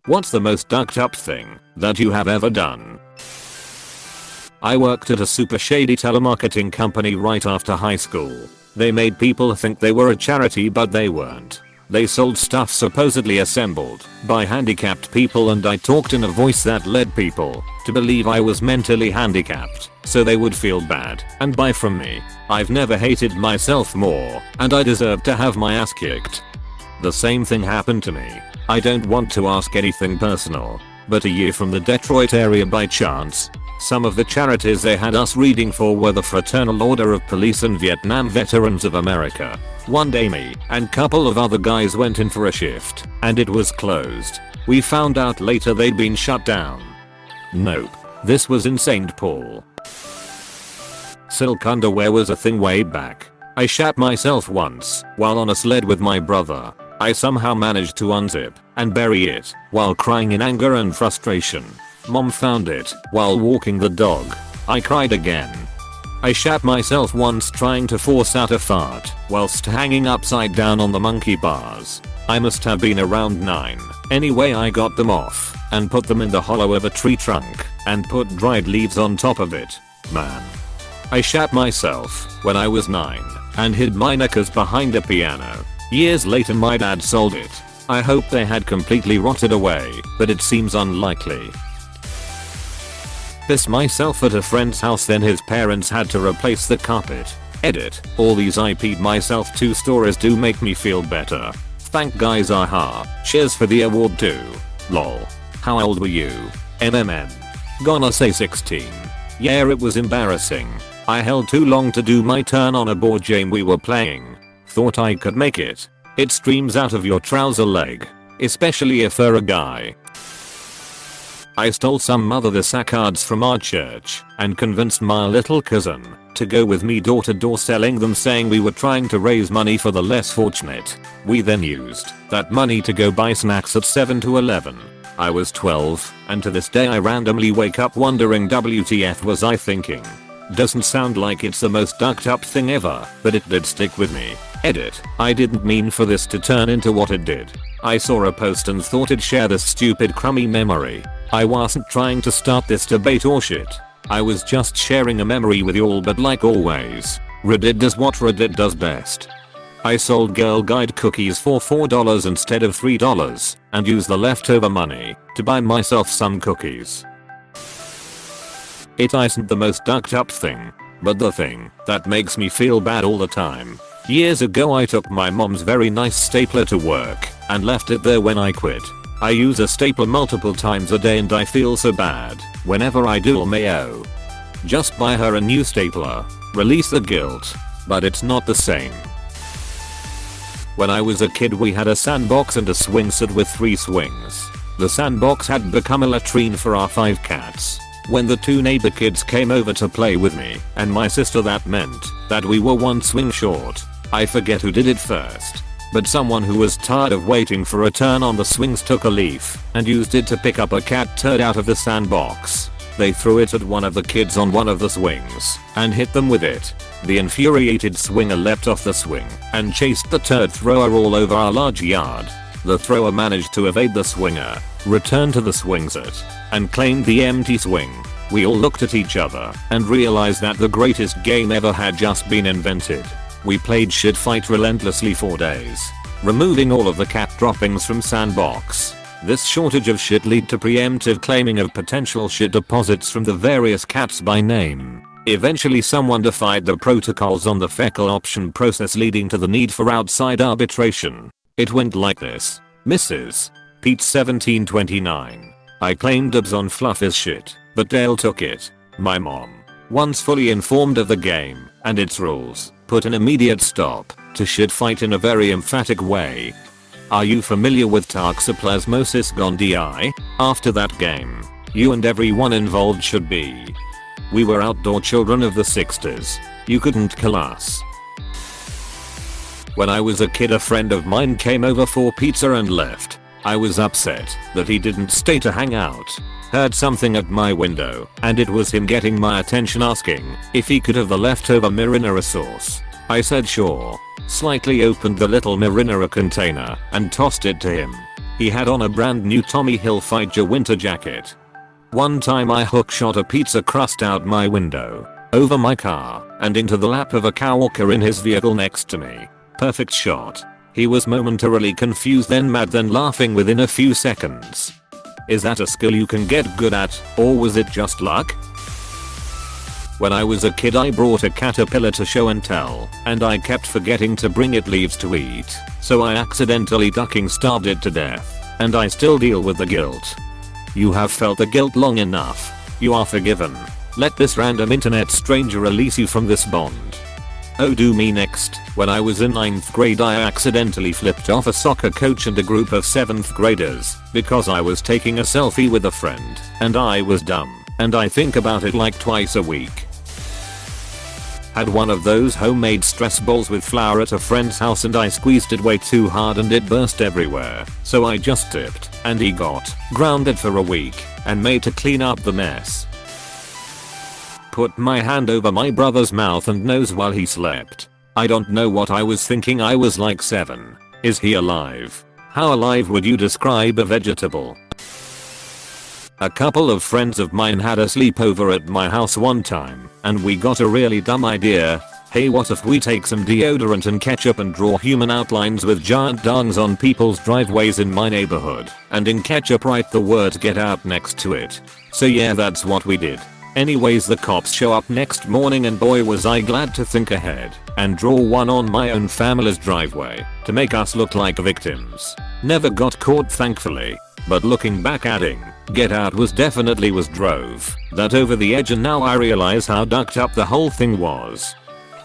What's the most ducked up thing that you have ever done? I worked at a super shady telemarketing company right after high school. They made people think they were a charity, but they weren't. They sold stuff supposedly assembled by handicapped people, and I talked in a voice that led people to believe I was mentally handicapped so they would feel bad and buy from me. I've never hated myself more, and I deserve to have my ass kicked. The same thing happened to me. I don't want to ask anything personal, but are you from the Detroit area by chance? Some of the charities they had us reading for were the Fraternal Order of Police and Vietnam Veterans of America. One day me and couple of other guys went in for a shift, and it was closed. We found out later they'd been shut down. Nope. This was in St. Paul. Silk underwear was a thing way back. I shat myself once while on a sled with my brother. I somehow managed to unzip and bury it while crying in anger and frustration. Mom found it while walking the dog. I cried again. I shat myself once trying to force out a fart whilst hanging upside down on the monkey bars. I must have been around 9. Anyway, I got them off and put them in the hollow of a tree trunk and put dried leaves on top of it. Man. I shat myself when I was 9 and hid my knickers behind a piano. Years later my dad sold it. I hope they had completely rotted away, but it seems unlikely. Pissed myself at a friend's house, then his parents had to replace the carpet. Edit. All these I peed myself 2 stories do make me feel better. Thank guys, aha. Cheers for the award too. Lol. How old were you? MMM. Gonna say 16. Yeah, it was embarrassing. I held too long to do my turn on a board game we were playing. Thought I could make it. It streams out of your trouser leg. Especially if you're a guy. I stole some Mother the cards from our church and convinced my little cousin to go with me door to door selling them, saying we were trying to raise money for the less fortunate. We then used that money to go buy snacks at 7-Eleven. I was 12, and to this day I randomly wake up wondering WTF was I thinking. Doesn't sound like it's the most ducked up thing ever, but it did stick with me. Edit. I didn't mean for this to turn into what it did. I saw a post and thought I'd share this stupid crummy memory. I wasn't trying to start this debate or shit. I was just sharing a memory with y'all, but like always, Reddit does what Reddit does best. I sold Girl Guide cookies for $4 instead of $3 and used the leftover money to buy myself some cookies. It isn't the most ducked up thing, but the thing that makes me feel bad all the time. Years ago I took my mom's very nice stapler to work and left it there when I quit. I use a stapler multiple times a day and I feel so bad whenever I do. Mayo. Just buy her a new stapler. Release the guilt. But it's not the same. When I was a kid we had a sandbox and a swing set with 3 swings. The sandbox had become a latrine for our 5 cats. When the 2 neighbor kids came over to play with me and my sister, that meant that we were 1 swing short. I forget who did it first, but someone who was tired of waiting for a turn on the swings took a leaf and used it to pick up a cat turd out of the sandbox. They threw it at one of the kids on one of the swings and hit them with it. The infuriated swinger leapt off the swing and chased the turd thrower all over our large yard. The thrower managed to evade the swinger, returned to the swing set, and claimed the empty swing. We all looked at each other and realized that the greatest game ever had just been invented. We played shit fight relentlessly for days, removing all of the cat droppings from sandbox. This shortage of shit led to preemptive claiming of potential shit deposits from the various cats by name. Eventually someone defied the protocols on the fecal option process, leading to the need for outside arbitration. It went like this. Mrs. Pete 1729. I claimed dibs on Fluffy's shit, but Dale took it. My mom, once fully informed of the game and its rules, put an immediate stop to shit fight in a very emphatic way. Are you familiar with Toxoplasmosis gondii? After that game, you and everyone involved should be. We were outdoor children of the 60s. You couldn't kill us. When I was a kid, a friend of mine came over for pizza and left. I was upset that he didn't stay to hang out. Heard something at my window, and it was him getting my attention, asking if he could have the leftover marinara sauce. I said sure. Slightly opened the little marinara container and tossed it to him. He had on a brand new Tommy Hilfiger winter jacket. One time I hookshot a pizza crust out my window, over my car, and into the lap of a coworker in his vehicle next to me. Perfect shot. He was momentarily confused, then mad, then laughing within a few seconds. Is that a skill you can get good at, or was it just luck? When I was a kid I brought a caterpillar to show and tell, and I kept forgetting to bring it leaves to eat, so I accidentally ducking starved it to death, and I still deal with the guilt. You have felt the guilt long enough. You are forgiven. Let this random internet stranger release you from this bond. Oh, do me next. When I was in 9th grade I accidentally flipped off a soccer coach and a group of 7th graders because I was taking a selfie with a friend, and I was dumb, and I think about it like twice a week. Had one of those homemade stress balls with flour at a friend's house and I squeezed it way too hard and it burst everywhere, so I just tipped, and he got grounded for a week and made to clean up the mess. Put my hand over my brother's mouth and nose while he slept. I don't know what I was thinking. I was like 7. Is he alive? How alive would you describe a vegetable? A couple of friends of mine had a sleepover at my house one time, and we got a really dumb idea. Hey, what if we take some deodorant and ketchup and draw human outlines with giant dongs on people's driveways in my neighborhood, and in ketchup write the word "get out" next to it? So yeah, that's what we did. Anyways, the cops show up next morning and boy was I glad to think ahead and draw one on my own family's driveway to make us look like victims. Never got caught thankfully, but looking back adding, "get out" was definitely drove that over the edge, and now I realize how ducked up the whole thing was.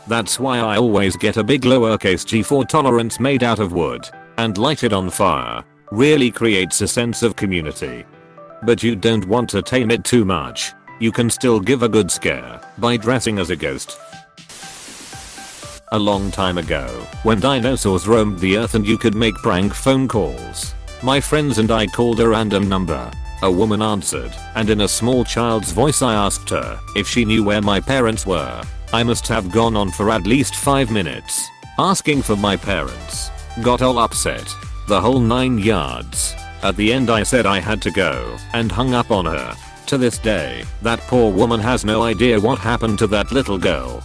That's why I always get a big lowercase g for tolerance made out of wood and light it on fire. Really creates a sense of community. But you don't want to tame it too much. You can still give a good scare by dressing as a ghost. A long time ago, when dinosaurs roamed the earth and you could make prank phone calls, my friends and I called a random number. A woman answered, and in a small child's voice I asked her if she knew where my parents were. I must have gone on for at least 5 minutes, asking for my parents. Got all upset. The whole 9 yards. At the end I said I had to go, and hung up on her. To this day, that poor woman has no idea what happened to that little girl.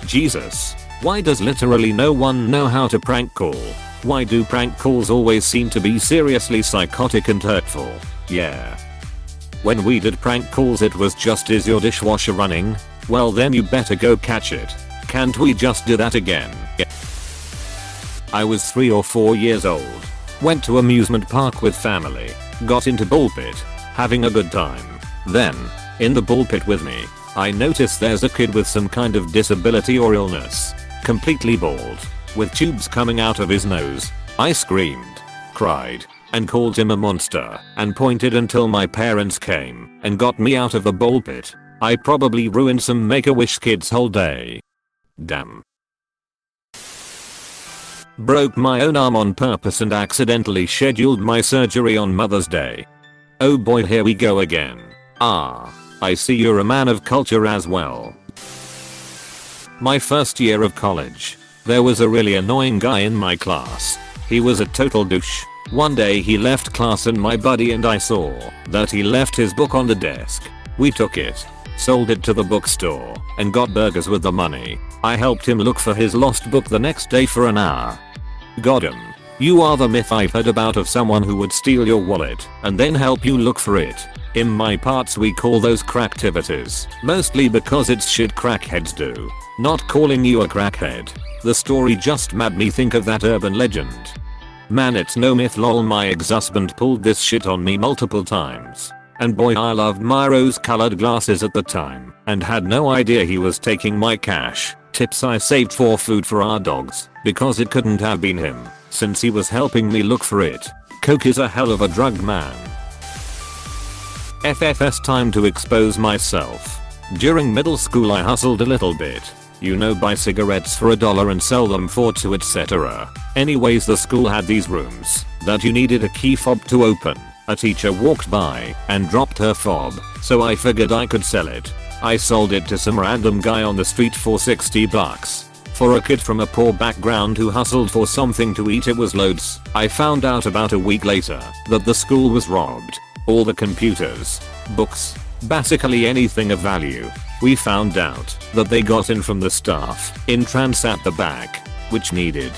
Jesus. Why does literally no one know how to prank call? Why do prank calls always seem to be seriously psychotic and hurtful? Yeah. When we did prank calls it was just, "Is your dishwasher running? Well then you better go catch it. Can't we just do that again?" I was 3 or 4 years old. Went to amusement park with family. Got into ball pit. Having a good time. Then, in the ball pit with me, I noticed there's a kid with some kind of disability or illness. Completely bald, with tubes coming out of his nose. I screamed, cried, and called him a monster, and pointed until my parents came and got me out of the ball pit. I probably ruined some Make-A-Wish kid's whole day. Damn. Broke my own arm on purpose and accidentally scheduled my surgery on Mother's Day. Oh boy, here we go again. I see you're a man of culture as well. My first year of college, there was a really annoying guy in my class. He was a total douche. One day he left class and my buddy and I saw that he left his book on the desk. We took it, sold it to the bookstore, and got burgers with the money. I helped him look for his lost book the next day for an hour. Got him. You are the myth I've heard about of someone who would steal your wallet and then help you look for it. In my parts we call those cracktivities, mostly because it's shit crackheads do. Not calling you a crackhead. The story just made me think of that urban legend. Man, it's no myth lol. My ex-husband pulled this shit on me multiple times. And boy, I loved my rose-colored glasses at the time and had no idea he was taking my cash. Tips I saved for food for our dogs because it couldn't have been him since he was helping me look for it. Coke is a hell of a drug, man. FFS time to expose myself. During middle school I hustled a little bit. You know, buy cigarettes for $1 and sell them for $2 etc. Anyways, the school had these rooms that you needed a key fob to open. A teacher walked by and dropped her fob, so I figured I could sell it. I sold it to some random guy on the street for $60. For a kid from a poor background who hustled for something to eat, it was loads. I found out about a week later that the school was robbed. All the computers, books, basically anything of value. We found out that they got in from the staff entrance at the back, which needed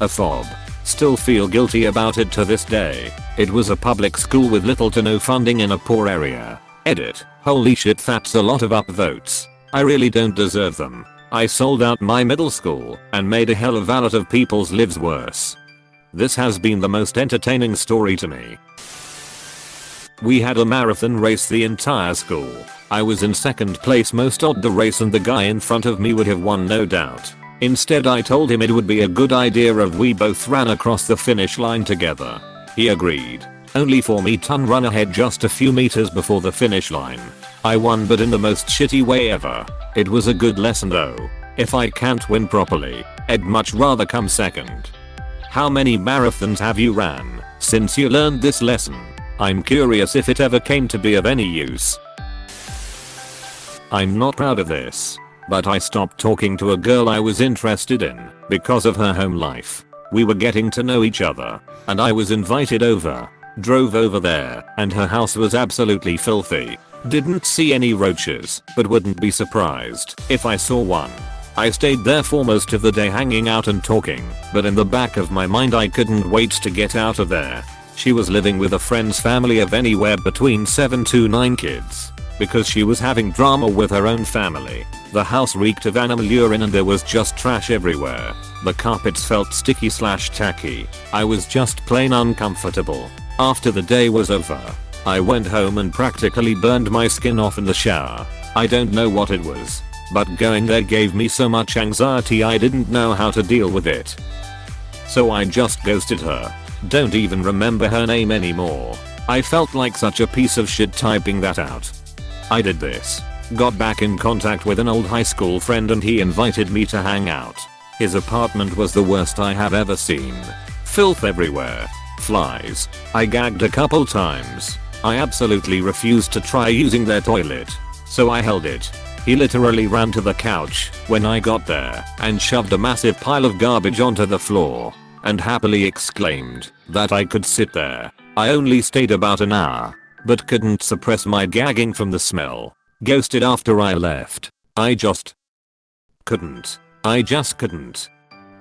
a fob. Still feel guilty about it to this day. It was a public school with little to no funding in a poor area. Edit. Holy shit, that's a lot of upvotes. I really don't deserve them. I sold out my middle school and made a hell of a lot of people's lives worse. This has been the most entertaining story to me. We had a marathon race the entire school. I was in second place most of the race and the guy in front of me would have won no doubt. Instead I told him it would be a good idea if we both ran across the finish line together. He agreed, only for me to run ahead just a few meters before the finish line. I won, but in the most shitty way ever. It was a good lesson though. If I can't win properly, I'd much rather come second. How many marathons have you ran since you learned this lesson? I'm curious if it ever came to be of any use. I'm not proud of this, but I stopped talking to a girl I was interested in because of her home life. We were getting to know each other, and I was invited over. Drove over there, and her house was absolutely filthy. Didn't see any roaches, but wouldn't be surprised if I saw one. I stayed there for most of the day hanging out and talking, but in the back of my mind I couldn't wait to get out of there. She was living with a friend's family of anywhere between 7 to 9 kids. Because she was having drama with her own family, the house reeked of animal urine and there was just trash everywhere. The carpets felt sticky/tacky. I was just plain uncomfortable. After the day was over, I went home and practically burned my skin off in the shower. I don't know what it was, but going there gave me so much anxiety I didn't know how to deal with it. So I just ghosted her. Don't even remember her name anymore. I felt like such a piece of shit typing that out. I did this. Got back in contact with an old high school friend and he invited me to hang out. His apartment was the worst I have ever seen. Filth everywhere. Flies. I gagged a couple times. I absolutely refused to try using their toilet. So I held it. He literally ran to the couch when I got there and shoved a massive pile of garbage onto the floor and happily exclaimed that I could sit there. I only stayed about an hour, but couldn't suppress my gagging from the smell. Ghosted after I left. I just couldn't. I just couldn't.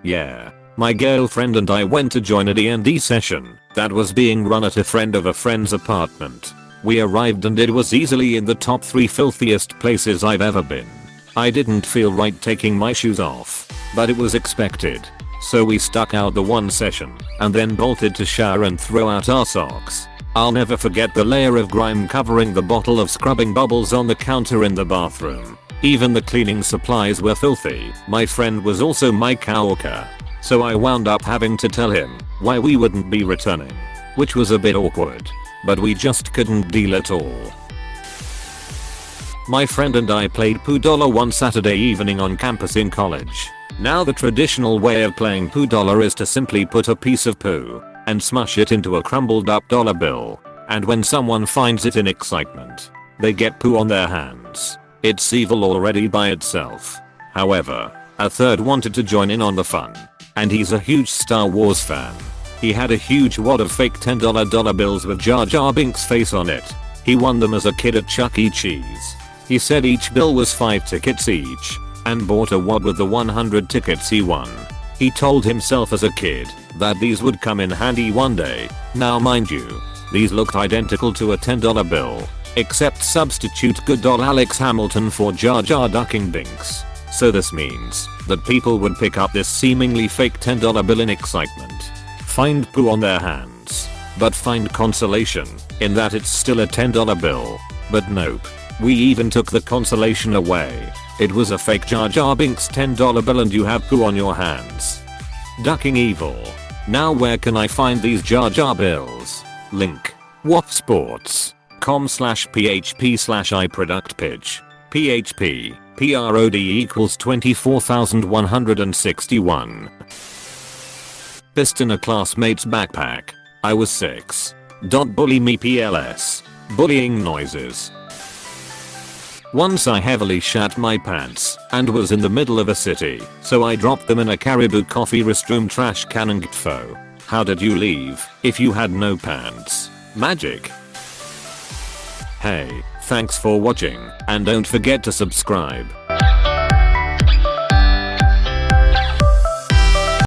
Yeah. My girlfriend and I went to join a D&D session that was being run at a friend of a friend's apartment. We arrived and it was easily in the top 3 filthiest places I've ever been. I didn't feel right taking my shoes off, but it was expected. So we stuck out the one session and then bolted to shower and throw out our socks. I'll never forget the layer of grime covering the bottle of scrubbing bubbles on the counter in the bathroom. Even the cleaning supplies were filthy. My friend was also my coworker, so I wound up having to tell him why we wouldn't be returning, which was a bit awkward, but we just couldn't deal at all. My friend and I played Poo one Saturday evening on campus in college. Now the traditional way of playing Poo is to simply put a piece of poo and smush it into a crumbled up dollar bill, and when someone finds it in excitement, they get poo on their hands. It's evil already by itself. However, a third wanted to join in on the fun, and he's a huge Star Wars fan. He had a huge wad of fake $10 dollar bills with Jar Jar Binks' face on it. He won them as a kid at Chuck E. Cheese. He said each bill was 5 tickets each, and bought a wad with the 100 tickets he won. He told himself as a kid that these would come in handy one day. Now mind you, these looked identical to a $10 bill, except substitute good old Alex Hamilton for Jar Jar ducking Binks. So this means that people would pick up this seemingly fake $10 bill in excitement, find poo on their hands, but find consolation in that it's still a $10 bill. But nope. We even took the consolation away. It was a fake Jar Jar Binks $10 bill and you have poo on your hands. Ducking evil. Now where can I find these Jar Jar bills? Link. wapsports.com/php/iProductPitch. PHP. PROD equals 24,161. Pissed in a classmate's backpack. I was 6. Bully me PLS. Bullying noises. Once I heavily shat my pants and was in the middle of a city, so I dropped them in a Caribou Coffee restroom trash can and gtfo. How did you leave if you had no pants? Magic. Hey, thanks for watching and don't forget to subscribe.